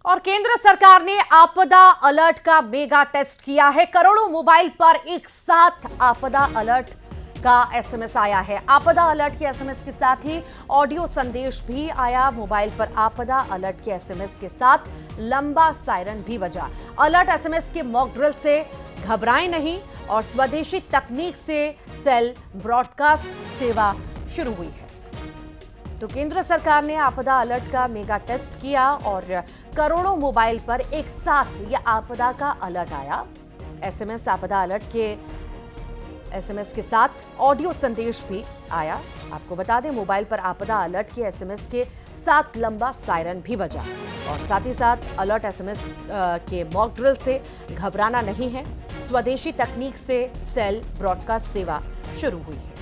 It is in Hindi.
और केंद्र सरकार ने आपदा अलर्ट का मेगा टेस्ट किया है। करोड़ों मोबाइल पर एक साथ आपदा अलर्ट का एसएमएस आया है। आपदा अलर्ट के एसएमएस के साथ ही ऑडियो संदेश भी आया। मोबाइल पर आपदा अलर्ट के एसएमएस के साथ लंबा सायरन भी बजा। अलर्ट एसएमएस के मॉक ड्रिल से घबराएं नहीं और स्वदेशी तकनीक से सेल ब्रॉडकास्ट सेवा शुरू हुई है। तो केंद्र सरकार ने आपदा अलर्ट का मेगा टेस्ट किया और करोड़ों मोबाइल पर एक साथ यह आपदा का अलर्ट आया। एसएमएस आपदा अलर्ट के एसएमएस के साथ ऑडियो संदेश भी आया। आपको बता दें, मोबाइल पर आपदा अलर्ट के एसएमएस के साथ लंबा सायरन भी बजा और साथ ही साथ अलर्ट एसएमएस के मॉक ड्रिल से घबराना नहीं है। स्वदेशी तकनीक से सेल ब्रॉडकास्ट सेवा शुरू हुई है।